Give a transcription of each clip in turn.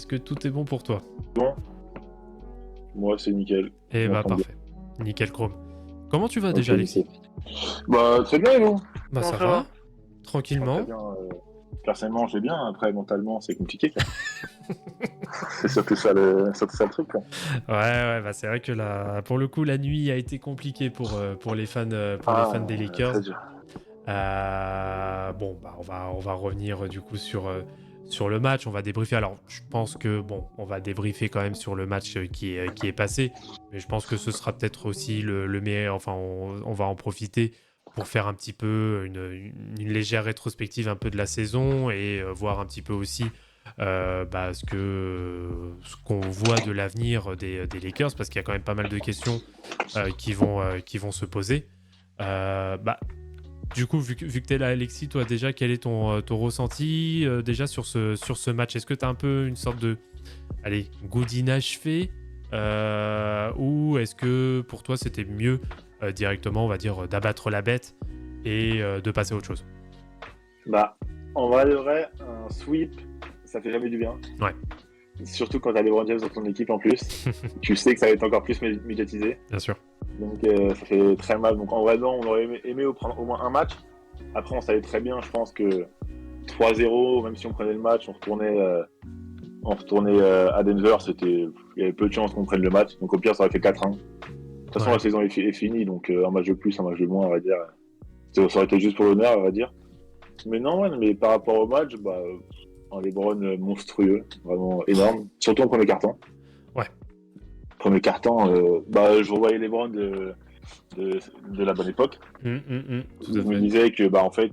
Est-ce que tout est bon pour toi? Bon, moi c'est nickel. Eh Je bah m'entends bien. parfait. Nickel chrome. Comment tu vas Ok, déjà, Alexis? nickel. Bah très bien et vous? Bah Comment ça ça va? va, Très tranquillement. bien. Personnellement, je vais bien. Après, mentalement, c'est compliqué, quoi. C'est surtout ça le truc, quoi. Ouais, bah c'est vrai que pour le coup, la nuit a été compliquée pour les fans des Très Lakers. dur. Bon, bah on va revenir du coup sur le match. On va débriefer. Alors, je pense que bon, on va débriefer quand même sur le match qui est passé. Mais je pense que ce sera peut-être aussi le meilleur. Enfin, on va en profiter pour faire un petit peu une légère rétrospective un peu de la saison et voir un petit peu aussi ce qu'on voit de l'avenir des Lakers, parce qu'il y a quand même pas mal de questions qui vont se poser. Bah, du coup, vu que tu es là, Alexis, toi déjà, quel est ton ressenti déjà sur ce match? Est-ce que tu as un peu une sorte de goût d'inachevé, ou est-ce que pour toi c'était mieux directement, on va dire, d'abattre la bête et de passer à autre chose? Bah, en vrai de vrai, un sweep, ça fait jamais du bien. Ouais, Surtout quand t'as LeBron James dans ton équipe en plus. Tu sais que ça va être encore plus médiatisé. bien sûr. Donc ça fait très mal. Donc en vrai, non, on aurait aimé prendre au moins un match. Après, on savait très bien, je pense que 3-0, même si on prenait le match, on retournait à Denver, il y avait peu de chances qu'on prenne le match. Donc au pire, ça aurait fait 4-1. De toute façon, Ouais. la saison est finie, donc un match de plus, un match de moins, on va dire. Ça aurait été juste pour l'honneur, on va dire. Mais non, ouais, mais par rapport au match, un LeBron monstrueux, vraiment énorme. Surtout en premier carton. Ouais. Premier carton, je revoyais LeBron de la bonne époque. Tout Où à je me fait. disais que, en fait,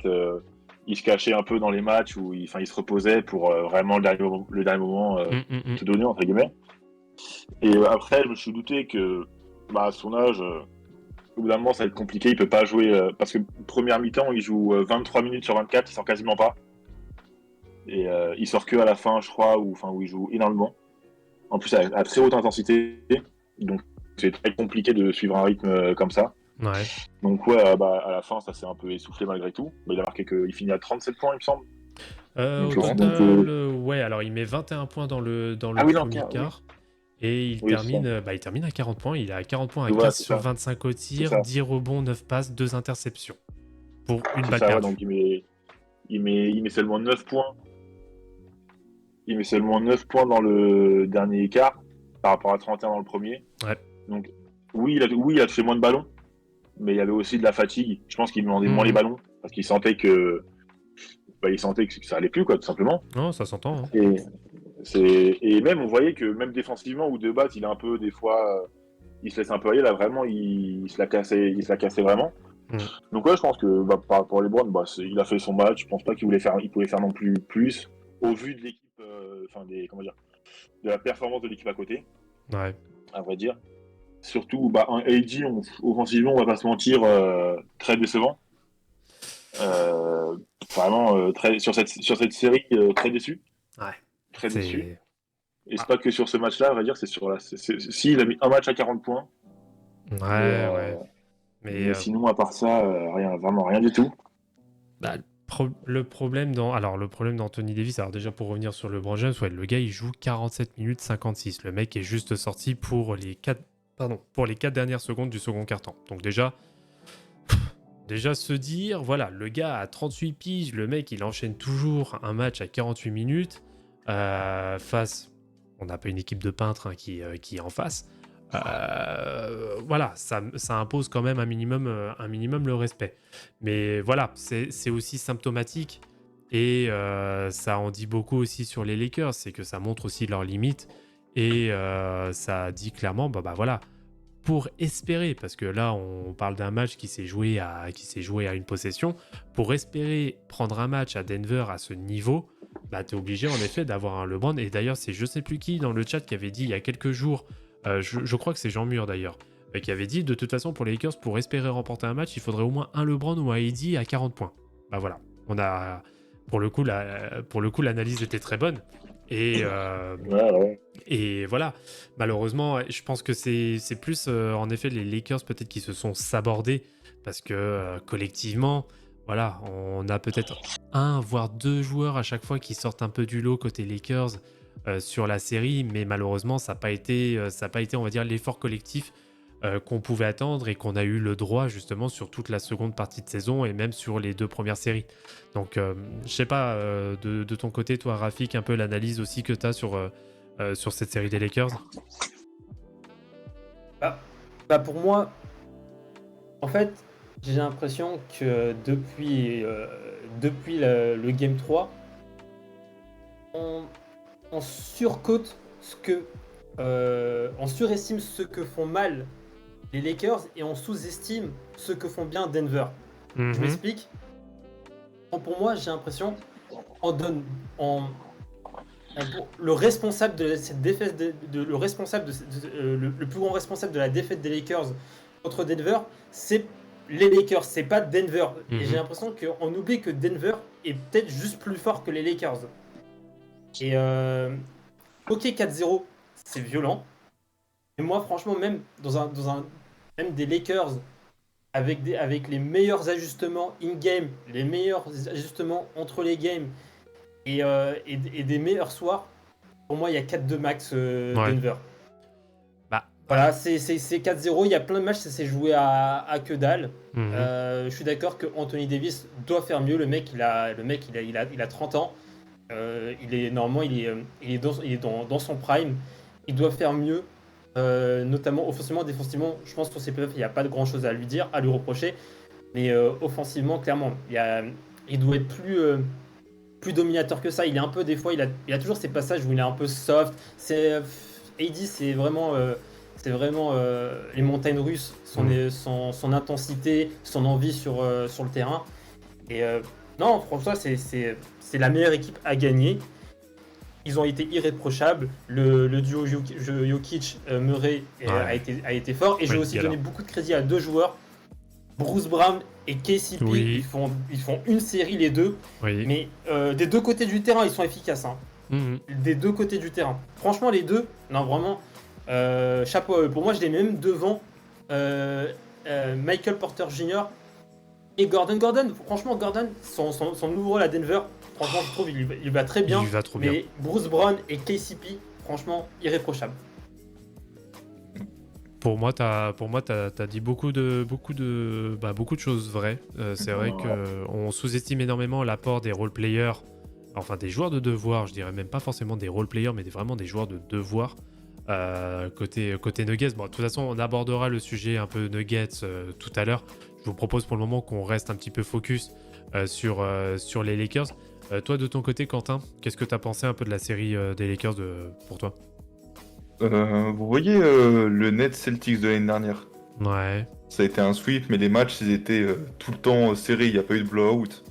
il se cachait un peu dans les matchs où il se reposait pour vraiment le dernier moment tout donner, entre guillemets. Et après, je me suis douté que, à son âge, au bout d'un moment, ça va être compliqué. Il peut pas jouer, parce que première mi-temps, il joue 23 minutes sur 24, il sort quasiment pas. Et il sort que à la fin, je crois, où il joue énormément. En plus, à très haute intensité. Donc, c'est très compliqué de suivre un rythme comme ça. Ouais. Donc, ouais, à la fin, ça s'est un peu essoufflé malgré tout. Il finit à 37 points, il me semble. Au Donc, total, ouais, alors il met 21 points dans le ah oui, non, premier oui. quart. Et Oui, c'est ça. il termine à 40 points. Il est à 40 points à Donc, voilà, 15 c'est sur ça. 25 au C'est tir, ça. 10 rebonds, 9 passes, 2 interceptions. Pour une C'est balle ça, ouais. Donc, perdue. il met seulement 9 points. Il met seulement 9 points dans le dernier quart par rapport à 31 dans le premier. Ouais. Donc, oui, il a touché moins de ballons, mais il y avait aussi de la fatigue. Je pense qu'il demandait moins les Mhm. ballons parce qu'il sentait que ça allait plus, quoi, tout simplement. Non, ça s'entend, hein. Et, et même, on voyait que même défensivement ou de base, il est un peu, des fois, il se laisse un peu aller. Là, vraiment, il se la cassait vraiment. Mhm. Donc, ouais, je pense que par rapport à LeBron, il a fait son match. Je pense pas il pouvait faire non plus plus au vu de l'équipe, comment dire, de la performance de l'équipe à côté, Ouais. à vrai dire. Surtout, un AD, offensivement, on va pas se mentir, très décevant. Euh, Vraiment, sur cette série, très déçu. Ouais. Très déçu. C'est. Et c'est Ah. pas que sur ce match-là, on va dire, c'est sur la. Si, il a mis un match à 40 points, mais, Ouais, ouais. Mais mais sinon, à part ça, rien, vraiment rien du tout. bah, le problème d'Anthony Davis, alors déjà pour revenir sur LeBron James, ouais, le gars il joue 47 minutes 56. Le mec est juste sorti pour les 4 dernières secondes du second quart-temps. Donc déjà se dire, voilà, le gars a 38 piges, le mec il enchaîne toujours un match à 48 minutes face, on n'a pas une équipe de peintres hein, qui est en face. Voilà, ça impose quand même un minimum le respect. Mais voilà, c'est aussi symptomatique et ça en dit beaucoup aussi sur les Lakers, c'est que ça montre aussi leurs limites et ça dit clairement, bah voilà, pour espérer, parce que là on parle d'un match qui s'est joué à une possession, pour espérer prendre un match à Denver à ce niveau, bah t'es obligé en effet d'avoir un LeBron. Et d'ailleurs c'est je sais plus qui dans le chat qui avait dit il y a quelques jours, je crois que c'est Jean Mur d'ailleurs, qui avait dit de toute façon pour les Lakers, pour espérer remporter un match, il faudrait au moins un LeBron ou un AD à 40 points. Bah voilà, on a pour le coup l'analyse était très bonne. Et, Ouais, ouais. et voilà, malheureusement, je pense que c'est plus en effet les Lakers peut-être qui se sont sabordés parce que collectivement, voilà, on a peut-être un voire deux joueurs à chaque fois qui sortent un peu du lot côté Lakers. sur la série, mais malheureusement, ça n'a pas été, on va dire, l'effort collectif qu'on pouvait attendre et qu'on a eu le droit justement sur toute la seconde partie de saison et même sur les 2 premières séries. Donc, je sais pas, de ton côté, toi, Rafik, un peu l'analyse aussi que tu as sur cette série des Lakers. Pour moi, en fait, j'ai l'impression que depuis le Game 3, on surcote on surestime ce que font mal les Lakers et on sous-estime ce que font bien Denver. Je m'explique. Pour moi, j'ai l'impression le responsable de cette défaite, le plus grand responsable de la défaite des Lakers contre Denver, c'est les Lakers, c'est pas Denver. Et j'ai l'impression qu'on oublie que Denver est peut-être juste plus fort que les Lakers. Et ok, 4-0, c'est violent. Et moi, franchement, même même des Lakers avec les meilleurs ajustements in-game, les meilleurs ajustements entre les games et des meilleurs soirs, pour moi, il y a 4-2 max Denver. Voilà, c'est 4-0, il y a plein de matchs, ça s'est joué à que dalle. Je suis d'accord que Anthony Davis doit faire mieux, le mec il a 30 ans. Normalement il est dans son prime, il doit faire mieux, notamment offensivement, défensivement. Je pense que pour ces playoffs il n'y a pas de grand chose à lui reprocher, mais offensivement clairement il doit être plus dominateur que ça. Il est un peu, des fois il a toujours ces passages où il est un peu soft. AD c'est vraiment les montagnes russes, son intensité, son envie sur le terrain. Et non, franchement, c'est la meilleure équipe à gagner. Ils ont été irréprochables. Le duo Jokic-Murray a été fort. Et j'ai aussi donné beaucoup de crédit à 2 joueurs, Bruce Brown et KCP. Oui. Ils font une série les deux. Oui. Mais des 2 côtés du terrain, ils sont efficaces. Des 2 côtés du terrain. Franchement, les deux, non, vraiment... chapeau. Pour moi, je l'ai même devant Michael Porter Jr. et Gordon. Franchement, Gordon, son nouveau rôle à Denver, franchement, je trouve il va très bien. Mais Bruce Brown et KCP, franchement, irréprochable. Pour moi, t'as dit beaucoup de choses vraies. C'est vrai qu'on sous-estime énormément l'apport des role-players, enfin des joueurs de devoir, je dirais même pas forcément des role-players, mais vraiment des joueurs de devoir. Côté Nuggets, bon, de toute façon on abordera le sujet un peu Nuggets tout à l'heure. Je vous propose pour le moment qu'on reste un petit peu focus sur les Lakers. Toi de ton côté, Quentin, qu'est-ce que tu as pensé un peu de la série des Lakers pour toi? Vous voyez le Nets Celtics de l'année dernière? Ouais. Ça a été un sweep, mais les matchs ils étaient tout le temps serrés, il n'y a pas eu de blowout.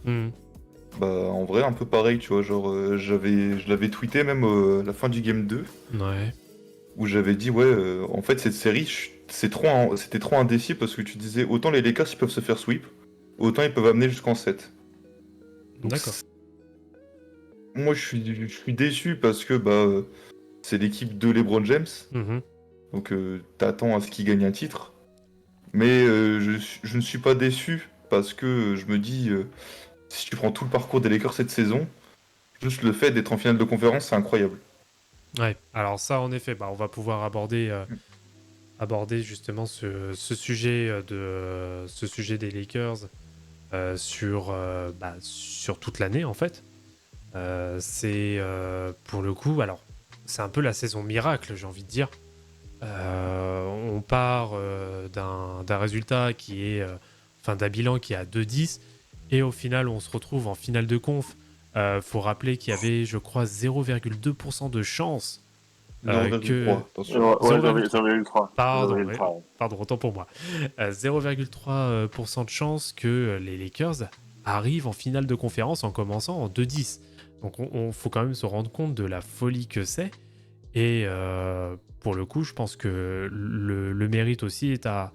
Bah en vrai un peu pareil, tu vois, genre je l'avais tweeté même à la fin du game 2. Ouais. Où j'avais dit en fait cette série c'était trop indécis parce que tu disais autant les Lakers ils peuvent se faire sweep, autant ils peuvent amener jusqu'en 7. Donc, d'accord. Moi je suis déçu parce que c'est l'équipe de LeBron James. Donc t'attends à ce qu'il gagne un titre. Mais je ne suis pas déçu parce que je me dis si tu prends tout le parcours des Lakers cette saison, juste le fait d'être en finale de conférence, c'est incroyable. Ouais, alors ça en effet, on va pouvoir aborder justement ce sujet des Lakers sur toute l'année en fait. C'est pour le coup, alors c'est un peu la saison miracle, j'ai envie de dire. On part d'un résultat qui est, d'un bilan qui est à 2-10 et au final on se retrouve en finale de conf. Faut rappeler qu'il y avait, je crois, 0,2% de chance 0,3. Pardon, autant pour moi. 0,3% de chance que les Lakers arrivent en finale de conférence en commençant en 2-10. Donc on faut quand même se rendre compte de la folie que c'est. Et pour le coup, je pense que le mérite aussi est à...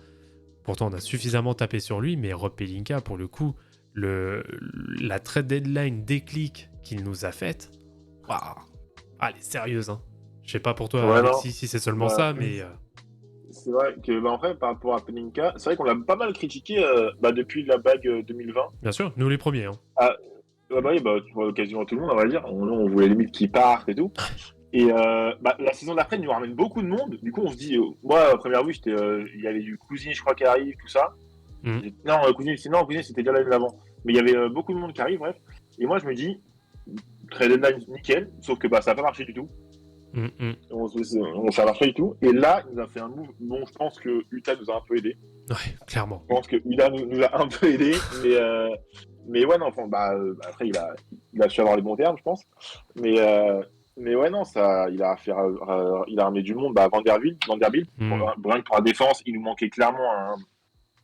Pourtant, on a suffisamment tapé sur lui, mais Rob Pelinka, pour le coup, la trade deadline déclic qu'il nous a faite, waouh, elle est sérieuse, hein. Je sais pas pour toi, Alexis, si c'est seulement ça, mais... C'est vrai que, en fait, par rapport à Pelinka, c'est vrai qu'on l'a pas mal critiqué depuis la bague 2020. Bien sûr, nous les premiers. Hein. Oui, quasiment tout le monde, on va dire. On voulait limite qu'il parte et tout. Et la saison d'après, il nous ramène beaucoup de monde. Du coup, on se dit, moi, à première vue, il y avait du Cousine, je crois, qui arrive, tout ça. Non, Cousine, c'était déjà l'année d'avant. Mais il y avait beaucoup de monde qui arrive, bref. Et moi, je me dis, trade deadline, nickel. Sauf que ça n'a pas marché du tout. Ça n'a pas marché du tout. Et là, il nous a fait un move. Bon, je pense que Utah nous a un peu aidé. Ouais, clairement. Je pense que Utah nous a un peu aidé. Mais ouais, non, enfin, après, il a su avoir les bons termes, je pense. Mais ouais, non, il a ramené du monde. Vanderbilt. Rien que pour la défense, il nous manquait clairement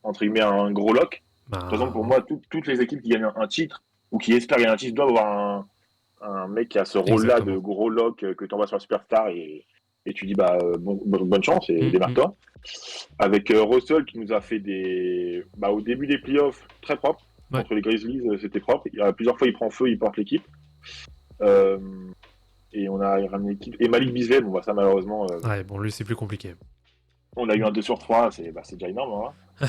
entre guillemets, un gros lock. Par exemple, pour moi, toutes les équipes qui gagnent un titre ou qui espèrent gagner un titre doivent avoir un mec qui a ce rôle-là de gros lock que tu envoies sur la superstar et tu dis bonne chance et démarre-toi. Avec Russell qui nous a fait au début des playoffs très propre. Ouais. Contre les Grizzlies, c'était propre. Plusieurs fois, il prend feu, il porte l'équipe. Et on a ramené l'équipe. Et Malik Beasley, ça malheureusement. Lui, c'est plus compliqué. On a eu un 2/3, c'est déjà énorme. Hein.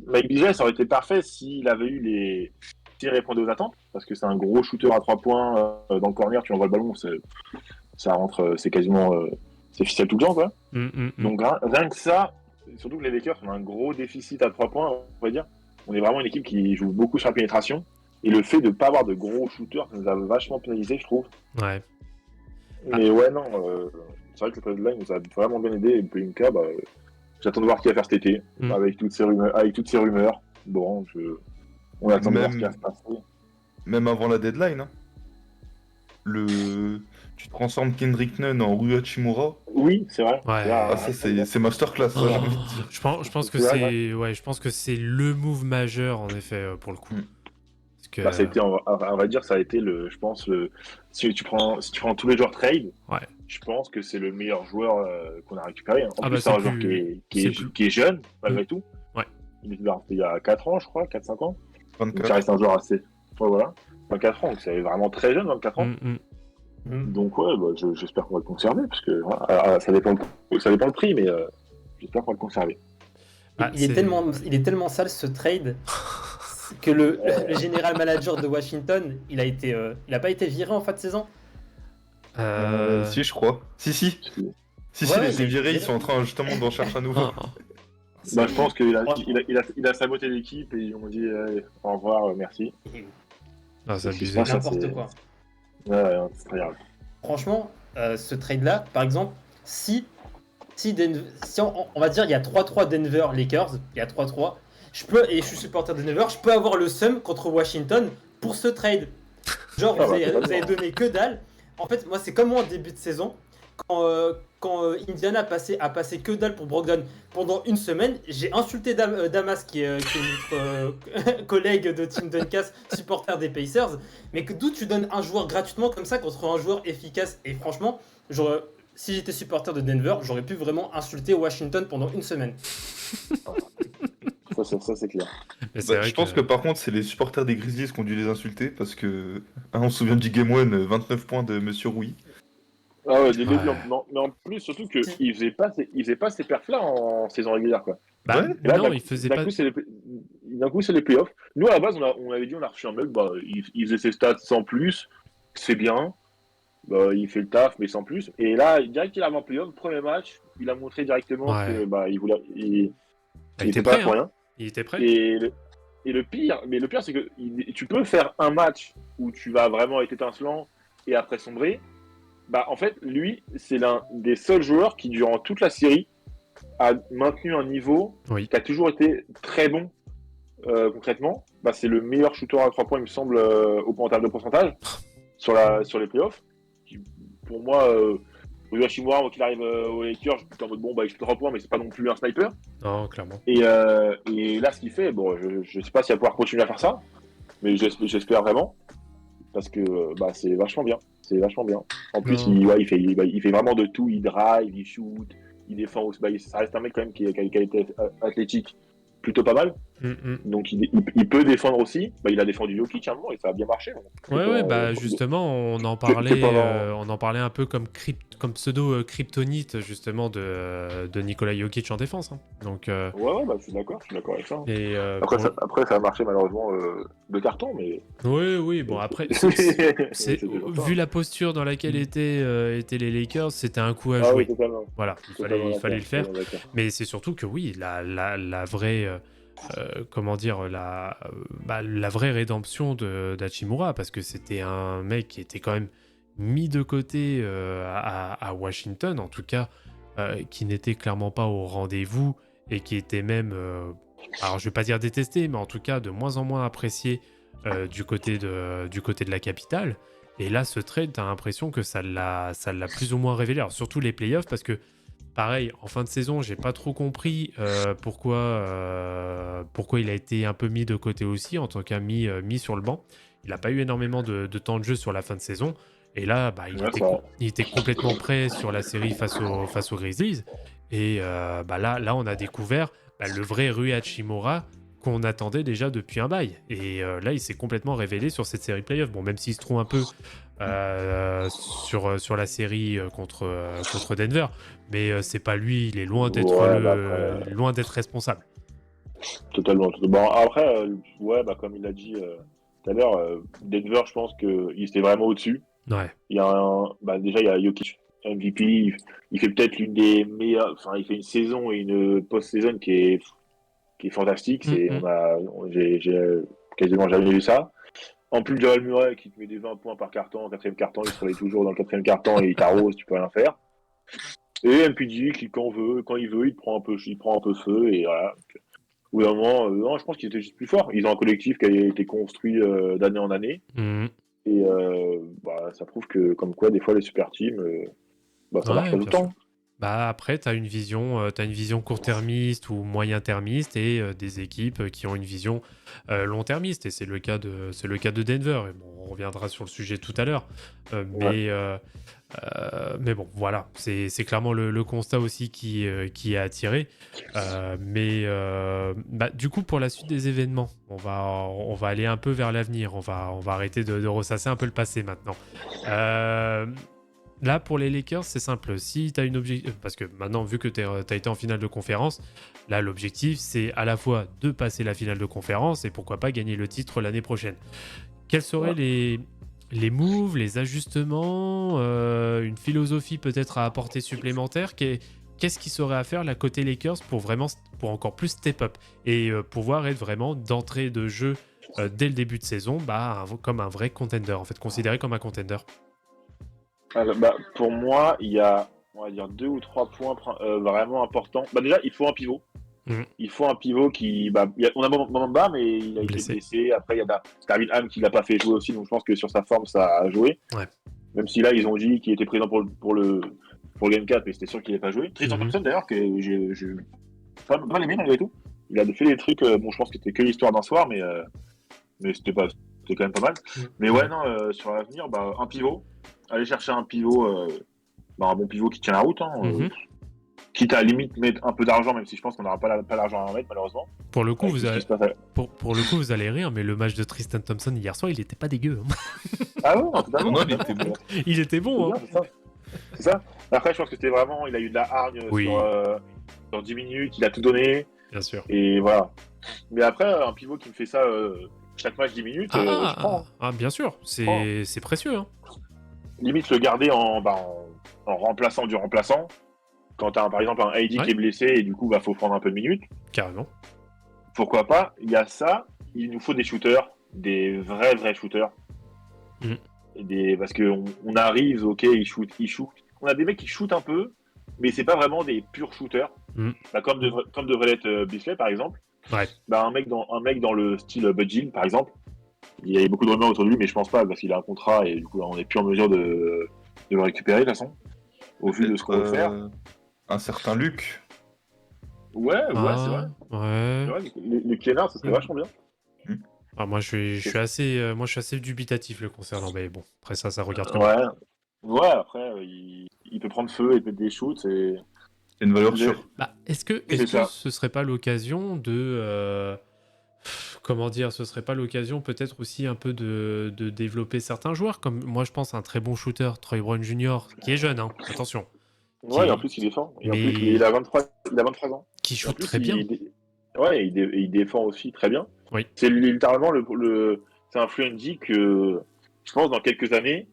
Malik Beasley, ça aurait été parfait s'il avait eu s'il répondait aux attentes, parce que c'est un gros shooter à 3 points dans le corner, tu envoies le ballon, ça rentre, c'est quasiment. C'est ficelle tout le temps, quoi. Donc rien que ça, surtout que les Lakers ont un gros déficit à 3 points, on va dire. On est vraiment une équipe qui joue beaucoup sur la pénétration. Et le fait de ne pas avoir de gros shooters, ça nous a vachement pénalisé, je trouve. Ouais. Mais ouais, non, c'est vrai que le trade deadline nous a vraiment bien aidé. Et Pelinka, j'attends de voir ce qu'il va faire cet été, avec toutes ces rumeurs. Bon, on attend de voir ce qui va se passer. Même avant la deadline, hein. Tu transformes Kendrick Nunn en Rui Hachimura. Oui, c'est vrai. Ouais. C'est masterclass. Je pense que je pense que c'est le move majeur en effet pour le coup. Ça a été, on va dire, ça a été je pense si tu prends tous les joueurs trade, je pense que c'est le meilleur joueur qu'on a récupéré. En plus, c'est un joueur qui est jeune malgré tout. Ouais. Il y a 4 ans, je crois, 4-5 ans. 24. Donc ça reste un joueur assez. Ouais, voilà. 24 ans, donc c'est vraiment très jeune, 24 ans. Donc ouais, j'espère qu'on va le conserver, parce que ça dépend le prix, mais j'espère qu'on va le conserver. Il est tellement sale ce trade que le général manager de Washington, il a pas été viré en fin de saison. Si, je crois. Si, les virés, ils sont en train justement d'en chercher un nouveau. Je pense qu'il a saboté l'équipe et ils ont dit au revoir, merci. C'est abusé. N'importe quoi. Ouais, c'est très grave. Franchement, ce trade-là, par exemple, si on va dire il y a 3-3 Denver Lakers, il y a 3-3, et je suis supporter de Denver, je peux avoir le seum contre Washington pour ce trade. Genre, vous avez donné que dalle. En fait, moi, c'est comme moi en début de saison, quand Indiana a passé que dalle pour Brogdon pendant une semaine, j'ai insulté Damas, qui est notre collègue de Team Duncast, supporter des Pacers, mais d'où tu donnes un joueur gratuitement comme ça contre un joueur efficace. Et franchement, si j'étais supporter de Denver, j'aurais pu vraiment insulter Washington pendant une semaine. Ça c'est clair. Je pense que par contre, c'est les supporters des Grizzlies qui ont dû les insulter, parce que on se souvient du Game 1, 29 points de Monsieur Rouy. Ah ouais, mais en plus, surtout qu'il faisait pas ces perfs-là en saison régulière, quoi. Il faisait pas. D'un coup, c'est les playoffs. Nous, à la base, on avait dit, on a reçu un mec, il faisait ses stats sans plus, c'est bien. Il fait le taf, mais sans plus. Et là, direct qu'il arrive en playoff, premier match, il a montré directement que il était pas pour rien. Il était prêt. Et le pire, c'est que tu peux faire un match où tu vas vraiment être étincelant et après sombrer. En fait, lui, c'est l'un des seuls joueurs qui, durant toute la série, a maintenu un niveau qui a toujours été très bon. Concrètement, c'est le meilleur shooter à 3 points, il me semble, au table de pourcentage sur les playoffs. Pour moi, Rui Hachimura, quand il arrive aux Lakers, je suis en mode il shoot 3 points, mais c'est pas non plus un sniper. Non, clairement. Et là, ce qu'il fait, je sais pas s'il va pouvoir continuer à faire ça, mais j'espère vraiment, parce que c'est vachement bien. C'est vachement bien. En plus, il fait vraiment de tout. Il drive, il shoot, il défend aussi. Ça reste un mec quand même qui a été athlétique plutôt pas mal. Donc il peut défendre aussi. Bah, il a défendu Jokic à un moment et ça a bien marché. Ouais, justement, on en parlait un peu comme pseudo kryptonite justement de Nikola Jokic en défense. Hein. Donc, ouais, bah, je suis d'accord avec ça. Et après, ça a marché malheureusement de carton, mais. Oui, bon après, vu la posture dans laquelle étaient les Lakers, c'était un coup à jouer. Oui, totalement. Voilà, il fallait le faire. Mais c'est surtout que oui, la vraie. Comment dire, la vraie rédemption d'Hachimura, parce que c'était un mec qui était quand même mis de côté à Washington, en tout cas, qui n'était clairement pas au rendez-vous et qui était même, alors je vais pas dire détesté, mais en tout cas de moins en moins apprécié du côté de la capitale. Et là, ce trade, t'as l'impression que ça l'a plus ou moins révélé. Alors surtout les playoffs, parce que pareil, en fin de saison, j'ai pas trop compris pourquoi il a été un peu mis de côté aussi, en tant qu'à mis sur le banc. Il n'a pas eu énormément de temps de jeu sur la fin de saison. Et là, il était complètement prêt sur la série face aux Grizzlies. Et là, on a découvert le vrai Rui Hachimura qu'on attendait déjà depuis un bail. Et là, il s'est complètement révélé sur cette série playoff. Bon, même s'il se trouve un peu sur la série contre Denver, mais c'est pas lui, il est loin d'être responsable. Totalement. Bon, après, comme il l'a dit tout à l'heure, Denver, je pense qu'il était vraiment au-dessus. Ouais. Déjà, il y a Jokic, MVP. Il fait peut-être l'une des meilleures. Enfin, il fait une saison et une post-saison qui est fantastique. J'ai quasiment jamais vu ça. En plus, Jamal Murray qui te met des 20 points par carton, en quatrième carton, il se réveille toujours dans le quatrième carton et il t'arrose, tu peux rien faire. Et MPG qui, quand il veut, il prend un peu feu et voilà. Au bout d'un moment, non, je pense qu'ils étaient juste plus forts. Ils ont un collectif qui a été construit d'année en année. Et ça prouve que, comme quoi, des fois, les super teams, ça marche pas tout le temps. Après, tu as une vision court-termiste ou moyen-termiste et des équipes qui ont une vision long-termiste. Et c'est le cas de Denver. Et bon, on reviendra sur le sujet tout à l'heure. Mais bon, voilà. C'est clairement le constat aussi qui est attiré. Du coup, pour la suite des événements, on va aller un peu vers l'avenir. On va arrêter de ressasser un peu le passé maintenant. Là, pour les Lakers, c'est simple. Si tu as une objectif, parce que maintenant, vu que tu as été en finale de conférence, là, l'objectif, c'est à la fois de passer la finale de conférence et pourquoi pas gagner le titre l'année prochaine. Quels seraient les moves, les ajustements, une philosophie peut-être à apporter supplémentaire? Qu'est-ce qui serait à faire là côté Lakers pour encore plus step up et pouvoir être vraiment d'entrée de jeu dès le début de saison, comme un vrai contender, en fait, considéré comme un contender? Pour moi, il y a, on va dire, 2 ou 3 points vraiment importants. Déjà, il faut un pivot. Il faut un pivot qui. On a Mamba, mais il a été blessé. Après, il y a David Ham qui l'a pas fait jouer aussi, donc je pense que sur sa forme, ça a joué. Ouais. Même si là, ils ont dit qu'il était présent pour le Game 4, mais c'était sûr qu'il n'allait pas joué. Tristan Thompson, d'ailleurs, que j'ai pas mal aimé malgré tout. Il a fait des trucs, je pense que c'était que l'histoire d'un soir, mais c'était quand même pas mal. Mais ouais, non, sur l'avenir, un pivot. Aller chercher un pivot, un bon pivot qui tient la route. Quitte à limite mettre un peu d'argent, même si je pense qu'on n'aura pas l'argent à en mettre, malheureusement. Pour le coup, vous allez rire, mais le match de Tristan Thompson hier soir, il était pas dégueu. Ah ouais, non, totalement. Non, il était bon. Il était bon, hein. C'est ça. Après, je pense que c'était vraiment, il a eu de la hargne sur 10 minutes, il a tout donné. Bien sûr. Et voilà. Mais après, un pivot qui me fait ça chaque match 10 minutes, je prends. Ah, bien sûr, c'est précieux, hein. Limite le garder en remplaçant du remplaçant. Quand tu as par exemple un AD qui est blessé et du coup faut prendre un peu de minutes. Carrément. Pourquoi pas? Il y a ça, il nous faut des shooters, des vrais shooters. Parce qu'on arrive, ok, ils shootent. On a des mecs qui shootent un peu, mais c'est pas vraiment des purs shooters. Comme devrait l'être Bisley par exemple. Ouais. Un mec dans le style Bud Hill par exemple. Il y avait beaucoup de rumeurs autour de lui, mais je pense pas, parce qu'il a un contrat et du coup, on n'est plus en mesure de le récupérer de toute façon, au vu de ce qu'on veut faire. Un certain Luc. Ouais, c'est vrai. Ouais. C'est vrai, le Kennard, ça serait vachement bien. Moi, je suis assez dubitatif le concernant, mais bon, après ça regarde comme Ouais, après, il peut prendre feu, il peut des shoots, c'est une valeur sûre. Est-ce que ce serait pas l'occasion de comment dire, ce serait pas l'occasion peut-être aussi un peu de développer certains joueurs, comme moi je pense un très bon shooter, Troy Brown Jr., qui est jeune, hein, attention. Ouais, et en plus il défend. Et en Mais- plus il a 23 ans. Qui Et en shoot plus, très bien. Ouais, il défend aussi très bien. Oui. C'est littéralement c'est un free NG que je pense dans quelques années,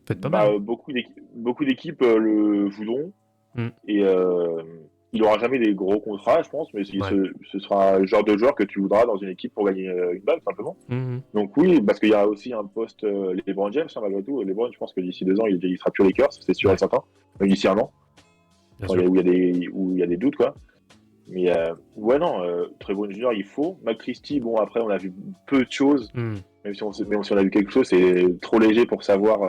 Peut-être pas mal. beaucoup d'équipes le voudront. Mm. Et il aura jamais des gros contrats, je pense, mais Ouais. ce sera le genre de joueur que tu voudras dans une équipe pour gagner une balle, simplement. Mhm. Donc oui, parce qu'il y a aussi un poste LeBron James, hein, malgré tout. LeBron, je pense que d'ici 2 ans, il sera plus Lakers, c'est sûr Ouais. et certain. Donc d'ici 1 an, Bien enfin, sûr. où il y a des doutes, quoi. Mais ouais, non, Trevor Junior, il faut. McChristy, bon, après, on a vu peu de choses. Mm. Même si on a vu quelque chose, c'est trop léger pour savoir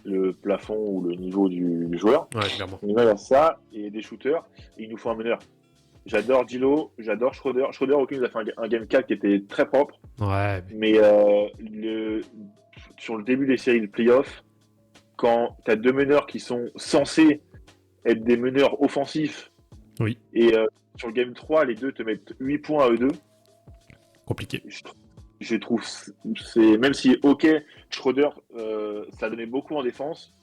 le plafond ou le niveau du joueur. Ouais, clairement. Il y a ça, et des shooters, et il nous faut un meneur. J'adore Dilo, j'adore Schroeder. Schroeder, ok, nous a fait un game 4 qui était très propre, Ouais. mais sur le début des séries de playoffs, quand tu as 2 meneurs qui sont censés être des meneurs offensifs, Oui. et sur le game 3, les deux te mettent 8 points à eux deux, Compliqué. je trouve, même si, ok, Schroeder, ça donnait beaucoup en défense,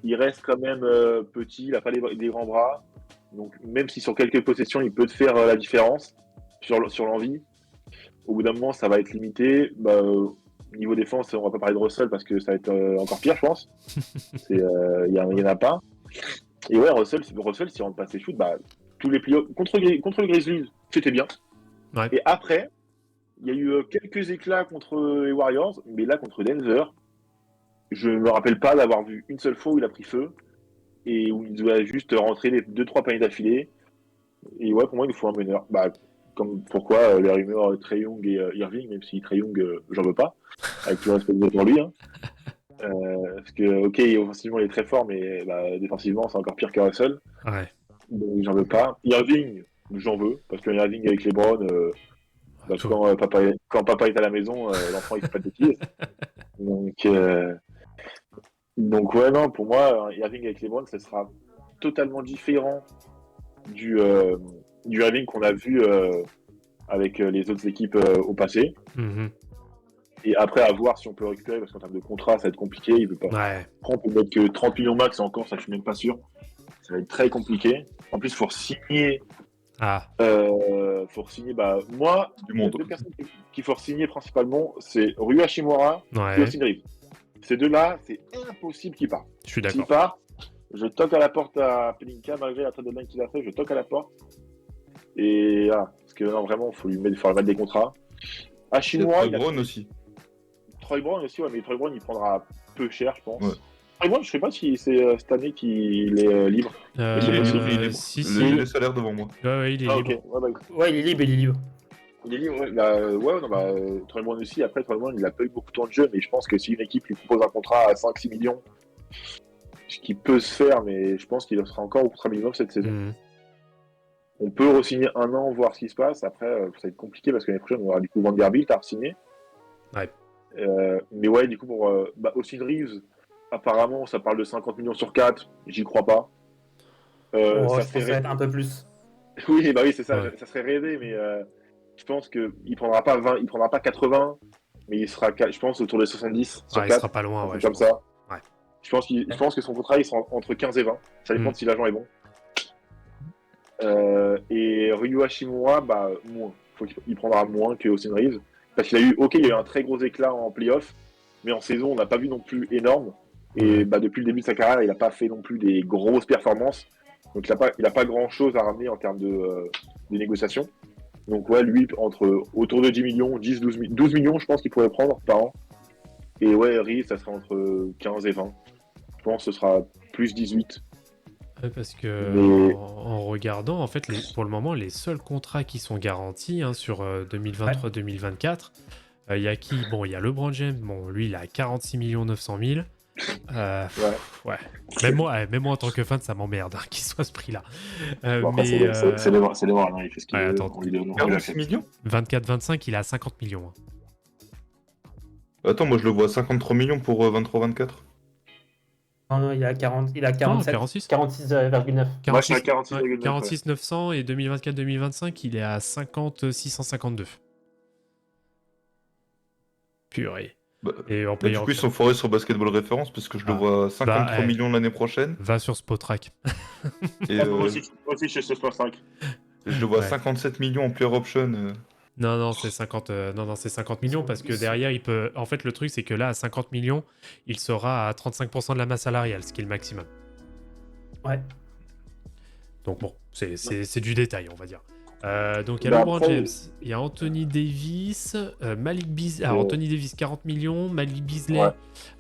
il reste quand même petit, il n'a pas des grands bras, donc même si sur quelques possessions, il peut te faire la différence sur l'envie, au bout d'un moment, ça va être limité. Niveau défense, on va pas parler de Russell parce que ça va être encore pire, je pense. Il y en a pas. Et ouais, Russell, s'il rentre pas ses shoots, tous les playoffs contre le Grizzlies, c'était bien. Ouais. Et après, il y a eu quelques éclats contre les Warriors, mais là, contre Denver, je me rappelle pas d'avoir vu une seule fois où il a pris feu et où il doit juste rentrer les 2-3 paniers d'affilée. Et ouais, pour moi, il nous faut un meneur. Comme pourquoi les rumeurs Trae Young et Irving, même si Trae Young, j'en veux pas, avec tout le respect pour lui. Hein. Parce que, ok, offensivement, il est très fort, mais défensivement, c'est encore pire que Russell. Ouais. Donc, j'en veux pas. Irving, j'en veux, parce que Irving avec LeBron, quand papa est à la maison, l'enfant, il fait pas de bêtises. Donc, ouais, non, pour moi, Irving avec LeBron, ça sera totalement différent du Irving qu'on a vu avec les autres équipes au passé. Mm-hmm. Et après, à voir si on peut le récupérer, parce qu'en termes de contrat, ça va être compliqué. Il peut pas. Ouais. On peut mettre que 30 millions max, encore, ça, je suis même pas sûr. Ça va être très compliqué. En plus, il faut signer. Faut signer. Moi, les 2 personnes qu'il faut signer principalement, c'est Rui Hachimura et Austin Reeves. Ces deux-là, c'est impossible qu'ils partent. Je suis d'accord. S'ils partent, je toque à la porte à Pelinka, malgré la trade deadline qu'il a fait, je toque à la porte. Et voilà. Parce que non, vraiment, il faut lui mettre des contrats. Hachimura, Troy Brown aussi. Troy Brown aussi, ouais, mais Troy Brown, il prendra peu cher, je pense. Ouais. Troy Brown, je sais pas si c'est cette année qu'il est libre. Il est libre. Si. J'ai le salaire devant moi. Ouais, il est libre. Okay. Ouais, il est libre, Il est libre, ouais. Troy Brown aussi. Après, Troy Brown, il a pas eu beaucoup de temps de jeu, mais je pense que si une équipe lui propose un contrat à 5-6 millions, ce qui peut se faire, mais je pense qu'il sera encore au contrat minimum cette saison. Mm. On peut re-signer 1 an, voir ce qui se passe. Après, ça va être compliqué parce que l'année prochaine, on aura du coup Vanderbilt à re-signer. Ouais. Mais ouais, du coup, pour Austin Reeves, apparemment, ça parle de 50 millions sur 4. J'y crois pas. je pense que ça va être un peu plus. Oui, c'est ça. Ouais. Ça serait rêvé, mais je pense qu'il prendra pas 20, il prendra pas 80, mais il sera, je pense, autour de 70 sur 4. Il sera pas loin, ouais. Comme ça. Ouais. Je pense que son contrat, il sera entre 15 et 20. Ça dépend si l'agent est bon. Et Ryu Hachimura, moins. Il prendra moins que Austin Reeves. Parce qu'il il y a eu un très gros éclat en playoff, mais en saison, on n'a pas vu non plus énorme. Et depuis le début de sa carrière, il n'a pas fait non plus des grosses performances. Donc il n'a pas grand-chose à ramener en termes de négociations. Donc ouais, lui, autour de 10 millions, 12 millions, je pense qu'il pourrait prendre par an. Et ouais, Reeves, ça sera entre 15 et 20. Je pense que ce sera plus 18. Parce que en regardant, en fait, pour le moment, les seuls contrats qui sont garantis sur 2023-2024, il y a qui? Bon, il y a LeBron James. Bon, lui, il a 46 900 000. Ouais. Même moi, en tant que fan, ça m'emmerde qu'il soit à ce prix-là. C'est le voir, il fait ce qu'il veut. 46 millions 24-25, il a 50 millions. Attends, moi je le vois 53 millions pour 23-24. Non, il a 40, il a Non, 47, 46. 46,9. Moi, je suis à 46, 46,9. 46 900 et 2024-2025, il est à 50 652. Purée. Bah, Et en bah, player du coup, ils option. sont forés sur Basketball Référence parce que je le vois à 53 millions l'année prochaine. Va sur Spotrac. Et Moi aussi, je suis sur 65. je le vois à Ouais. 57 millions en player option. Non, c'est 50, non, c'est 50 millions parce que derrière, il peut. En fait, le truc, c'est que là, à 50 millions, il sera à 35% de la masse salariale, ce qui est le maximum. Ouais. Donc bon, c'est du détail, on va dire. Donc il y a Bah, LeBron après, James, il y a Anthony Davis, Malik Beasley. Alors Anthony Davis 40 millions, Malik Beasley. Ouais.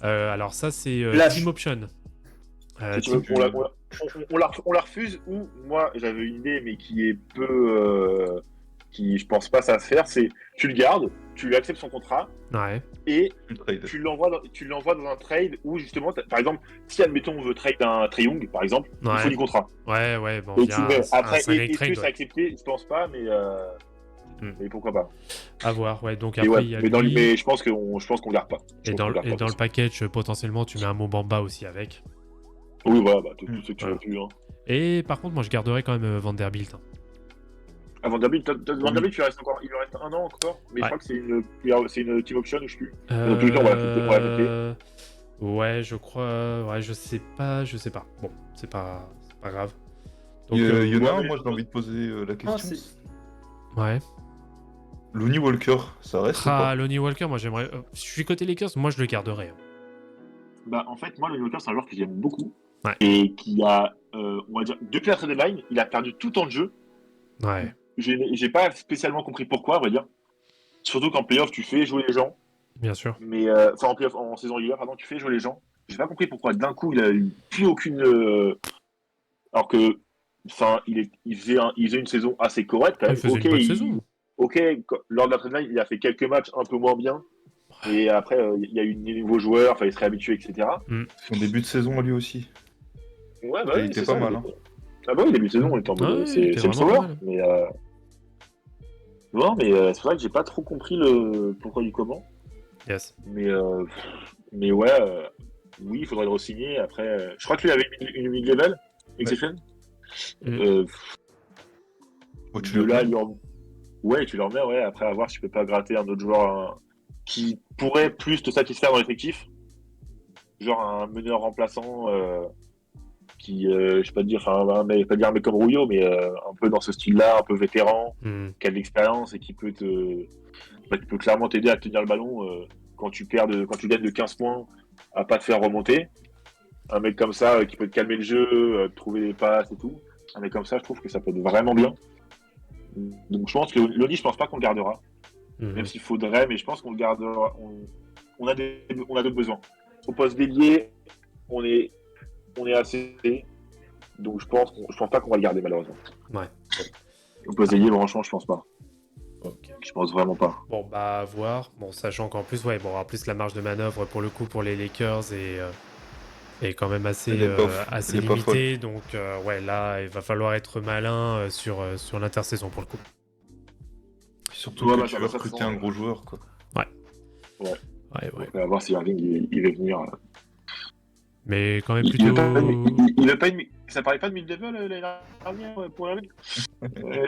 Alors ça c'est Flash. team option. Si tu veux, on la refuse ou moi j'avais une idée mais qui est peu qui je pense pas ça se faire, c'est tu le gardes, tu lui acceptes son contrat Ouais. et Une trade. tu l'envoies dans un trade où justement par exemple si admettons on veut trade un Trae Young par exemple, il faut Ouais. du contrat. Ouais, bon, Et tu mets après signing est-ce trade, que c'est accepté, je pense pas mais pourquoi pas. à voir, ouais. Donc Et après ouais, il y a mais lui. mais je pense qu'on garde pas. Et dans le package, potentiellement, tu mets un Mobamba aussi avec. Oui, voilà, tout ce que tu veux plus. Hein. Et par contre, moi, je garderais quand même Vanderbilt. Hein. Ah, Vanderbilt, Vanderbilt, il lui reste un an encore, mais je crois que c'est une team option ou je sais plus. Dans tous les cas, on va la Ouais, je crois. Ouais, je sais pas. Bon, c'est pas grave. Donc, il y en a un, mais- moi j'ai envie de poser la question. Ouais. Looney Walker, ça reste ou pas? Lonnie Walker, moi j'aimerais. Je suis côté Lakers, moi je le garderais. Hein. Bah, en fait, moi, le Walker, c'est un joueur que j'aime beaucoup. Ouais. Et qui a, on va dire, depuis la trade deadline, il a perdu tout temps de jeu. Ouais. J'ai pas spécialement compris pourquoi, à vrai dire. Surtout qu'en playoff, tu fais jouer les gens. Bien sûr. Mais, enfin, en playoff, en saison régulière, pardon, tu fais jouer les gens. J'ai pas compris pourquoi d'un coup, il a eu plus aucune. Alors que, enfin, il faisait une saison assez correcte. Quand même. Il faisait une bonne saison. Ok, lors de la trade deadline, il a fait quelques matchs un peu moins bien. Et après, il y a eu des nouveaux joueurs, il fallait se réhabituer, etc. Son début de saison, lui aussi. Ouais, bah il était pas mal. Hein. Ah bah oui, début de saison, on était en mode. C'est le sauveur. Mais, non, mais c'est vrai que j'ai pas trop compris le pourquoi du comment. Yes. Mais ouais, oui, il faudrait le re-signer. Après, je crois que lui avait une mid-level exception. Ouais, tu le remets, ouais. Après, à voir si tu peux pas gratter un autre joueur qui pourrait plus te satisfaire dans l'effectif. Genre un meneur remplaçant qui, je sais pas dire, enfin, pas dire un mec comme Rouillot, mais un peu dans ce style-là, un peu vétéran, qui a de l'expérience et qui peut qui peut clairement t'aider à tenir le ballon quand tu gagnes de 15 points, à pas te faire remonter. Un mec comme ça qui peut te calmer le jeu, trouver des passes et tout. Un mec comme ça, je trouve que ça peut être vraiment bien. Donc je pense que Lonnie, je pense pas qu'on le gardera. Même s'il faudrait, mais je pense qu'on le gardera. On a d'autres besoins. Au poste d'ailier, on est assez. Donc je pense pas qu'on va le garder malheureusement. Ouais. Au poste d'ailier, franchement, je pense pas. Okay. Je pense vraiment pas. Bon, bah à voir. Bon, sachant qu'en plus, en plus la marge de manœuvre pour le coup pour les Lakers est quand même assez limitée. Donc ouais, là, il va falloir être malin sur l'intersaison pour le coup. Surtout que tu veux recruter un gros joueur, quoi. Ouais. On va voir si Irving il va venir. Mais quand même plutôt. Il veut pas ça parlait pas de mid-level l'année dernière pour Irving. Ouais.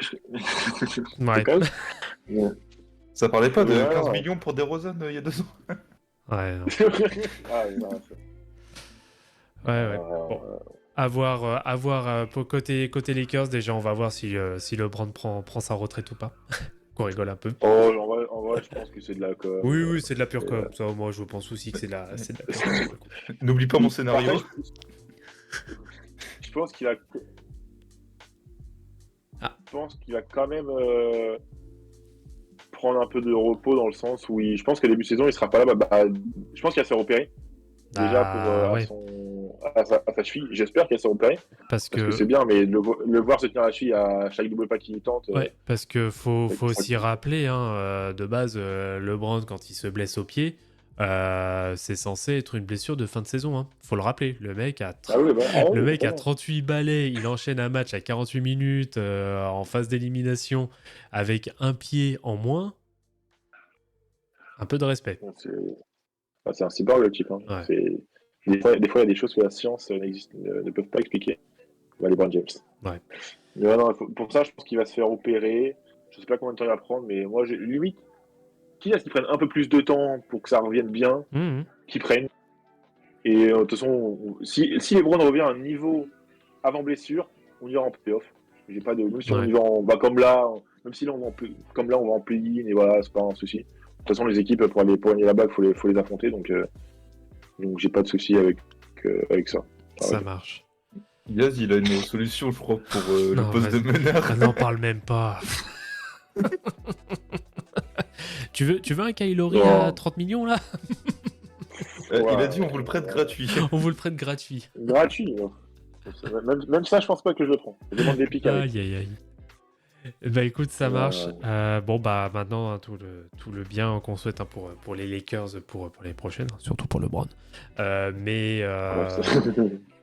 Ça parlait pas de 15 millions pour DeRozan il y a 2 ans. Ouais. Ouais. Bon. À voir pour côté Lakers, déjà, on va voir si LeBron prend sa retraite ou pas. Qu'on rigole un peu. Oh, en vrai, je pense que c'est de la com. Oui, c'est de la pure com. Ça, moi, je pense aussi que c'est de la com. N'oublie pas mon scénario. Je pense qu'il a... Je pense qu'il va quand même prendre un peu de repos dans le sens où je pense que début de saison, il sera pas là. Je pense qu'il va se faire opérer. Déjà à sa cheville. J'espère qu'elle s'est opérée. Parce que c'est bien, mais le voir se tenir la cheville à chaque double pas qu'il tente. Ouais, parce que faut aussi rappeler, de base, LeBron, quand il se blesse au pied, c'est censé être une blessure de fin de saison. Hein. Faut le rappeler. Le mec a 38 balais, il enchaîne un match à 48 minutes en phase d'élimination avec un pied en moins. Un peu de respect. C'est un cyborg le type. Hein. Ouais. Des fois, il y a des choses que la science ne peut pas expliquer. LeBron James. Ouais. Mais non, pour ça, je pense qu'il va se faire opérer. Je sais pas combien de temps il va prendre, mais moi, limite, qui est-ce qui prenne un peu plus de temps pour que ça revienne bien, qu'ils prennent. Et de toute façon, si LeBron revient à un niveau avant blessure, on ira en playoff. J'ai pas de. Même si on y va comme là, même si là on va en play-in, et voilà, c'est pas un souci. De toute façon, les équipes, pour gagner la bague, faut les affronter, donc j'ai pas de souci avec ça. Ça marche. Yaz, il a une solution, je crois, pour le poste de meneur. N'en parle même pas. Tu veux un Kylori à 30 millions, là? Ouais. Il a dit on vous le prête gratuit. On vous le prête gratuit. Gratuit, même ça, je pense pas que je le prends. Je demande des pics avec. Aïe. Bah écoute, ça marche. Bon bah maintenant tout le bien qu'on souhaite pour les Lakers pour l'année prochaine, surtout pour LeBron.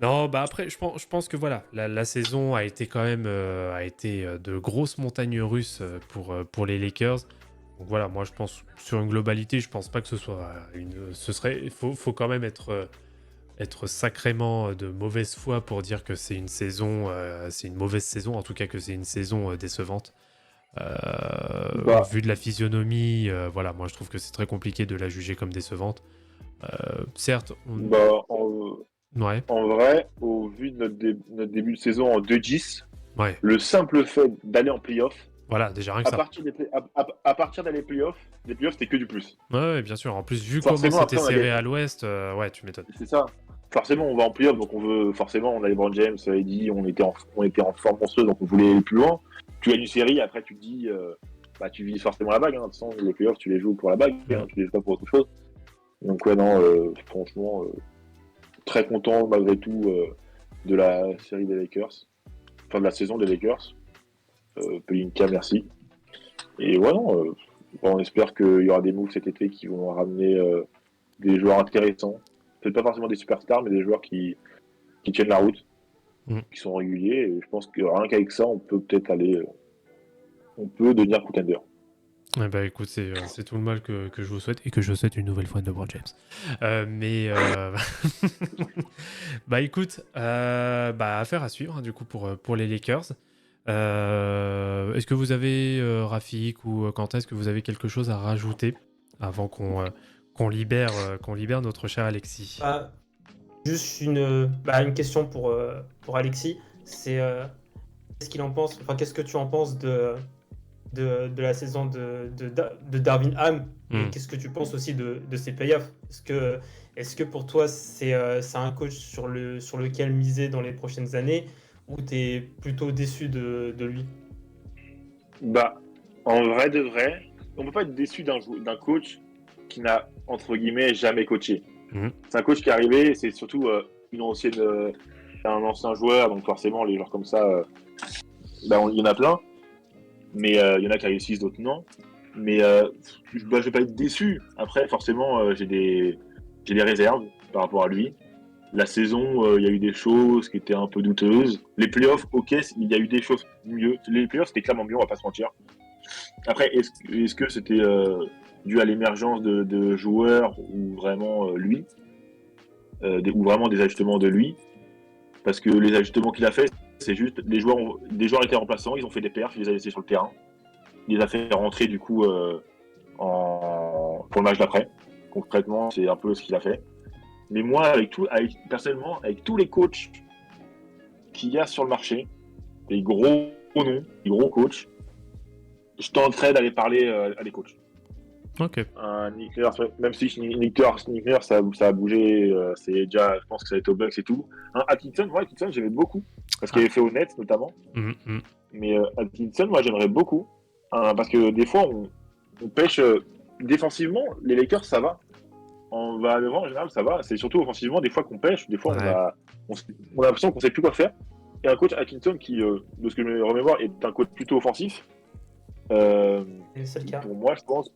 Non, bah après je pense que voilà, la saison a été quand même de grosses montagnes russes pour les Lakers. Donc voilà, moi je pense sur une globalité, je pense pas que ce soit faut quand même être sacrément de mauvaise foi pour dire que c'est une saison, c'est une mauvaise saison, en tout cas que c'est une saison décevante. Vu de la physionomie, voilà, moi je trouve que c'est très compliqué de la juger comme décevante. Certes, en vrai, au vu de notre début de saison en 2-10, le simple fait d'aller en playoff, voilà, déjà rien que ça. À partir d'aller playoff, les playoffs c'était que du plus. Ouais, bien sûr. En plus, vu forcément, comment c'était serré à l'ouest, ouais, tu m'étonnes. C'est ça. Forcément, on va en playoff, donc on a LeBron James, Eddie, on était en forme monstrueuse, donc on voulait aller plus loin. Tu gagnes une série, après tu te dis, tu vises forcément la bague. De toute façon, les playoffs, tu les joues pour la bague, tu les joues pas pour autre chose. Donc ouais, non, franchement, très content malgré tout de la série des Lakers, enfin de la saison des Lakers. Pelinka, merci. Et ouais, non, on espère qu'il y aura des moves cet été qui vont ramener des joueurs intéressants. Peut-être pas forcément des superstars, mais des joueurs qui tiennent la route, qui sont réguliers. Et je pense que rien qu'avec ça, on peut peut-être on peut devenir contender. Bah écoute, c'est tout le mal que je vous souhaite et que je souhaite une nouvelle fois de LeBron James. Bah écoute, affaire à suivre du coup pour les Lakers. Est-ce que vous avez, Rafik ou Quentin, est-ce que vous avez quelque chose à rajouter avant qu'on libère notre cher Alexis? Juste une question pour Alexis. C'est qu'est-ce qu'il en pense, enfin qu'est-ce que tu en penses de la saison de Darvin Ham et qu'est-ce que tu penses aussi de ses playoffs? Est-ce que pour toi c'est un coach sur lequel miser dans les prochaines années ou t'es plutôt déçu de lui? En vrai de vrai, on peut pas être déçu d'un coach qui n'a entre guillemets jamais coaché. C'est un coach qui est arrivé, c'est surtout un ancien joueur, donc forcément les joueurs comme ça, il y en a plein. Mais il y en a qui réussissent, d'autres non. Mais je vais pas être déçu. Après, forcément, j'ai des réserves par rapport à lui. La saison, il y a eu des choses qui étaient un peu douteuses. Les playoffs, ok, il y a eu des choses mieux. Les playoffs, c'était clairement mieux, on va pas se mentir. Après, est-ce que c'était dû à l'émergence de joueurs ou vraiment lui ou vraiment des ajustements de lui? Parce que les ajustements qu'il a fait, c'est juste des joueurs étaient remplaçants, ils ont fait des perfs, ils les a laissés sur le terrain. Il les a fait rentrer du coup pour le match d'après. Concrètement, c'est un peu ce qu'il a fait. Mais moi, personnellement, avec tous les coachs qu'il y a sur le marché, les gros noms, les gros coachs, je tenterais d'aller parler à des coachs. Ok. Nick Nurse, même si Nick Nurse, ça a bougé, c'est déjà, je pense que ça va être au Bucks et tout. Atkinson, j'aimais beaucoup, parce qu'il avait fait au Nets notamment. Mais Atkinson, moi j'aimerais beaucoup, parce que des fois on pêche défensivement, les Lakers ça va. En général ça va, c'est surtout offensivement des fois qu'on pêche, des fois on a l'impression qu'on sait plus quoi faire. Et un coach Atkinson qui, de ce que je me remémore, est un coach plutôt offensif. C'est le cas. Pour moi, je pense.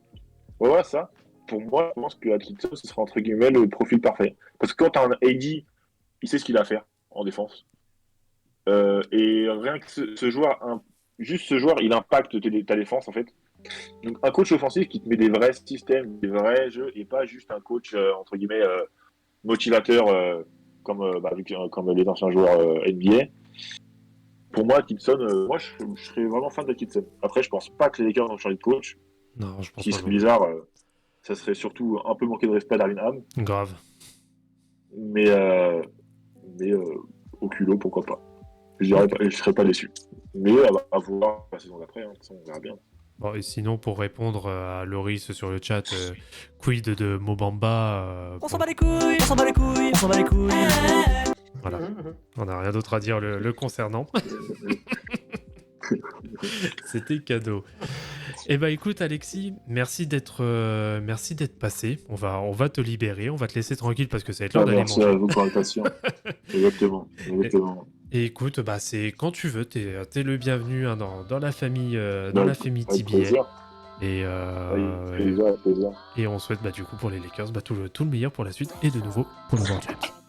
Ouais, ça. Pour moi, je pense que Atkinson, ce sera entre guillemets le profil parfait. Parce que quand t'as un AD, il sait ce qu'il a à faire en défense. Et rien que ce joueur, juste ce joueur, il impacte ta défense en fait. Donc un coach offensif qui te met des vrais systèmes, des vrais jeux, et pas juste un coach entre guillemets motivateur comme les anciens joueurs NBA. Pour moi, Gibson, moi, je serais vraiment fan de Gibson. Après, je pense pas que les Lakers vont changer de coach. Non, je pense Ce qui pas. serait bizarre, ça serait surtout un peu manquer de respect à Darvin Ham. Grave. Mais au culot, pourquoi pas. Je serais pas déçu. Mais à voir la saison d'après, hein, on verra bien. Bon, et sinon, pour répondre à Loris sur le chat, quid de Mobamba On s'en bat les couilles, on s'en bat les couilles, on s'en bat les couilles. Voilà, on n'a rien d'autre à dire le concernant. C'était cadeau. Eh ben écoute Alexis, merci d'être passé. On va te libérer, on va te laisser tranquille parce que ça va être l'heure d'aller manger. Merci à vous pour l'invitation. Exactement. Et écoute, bah c'est quand tu veux, t'es le bienvenu hein, dans la famille TBA. Et on souhaite bah, du coup pour les Lakers tout le meilleur pour la suite et de nouveau pour le World Champs.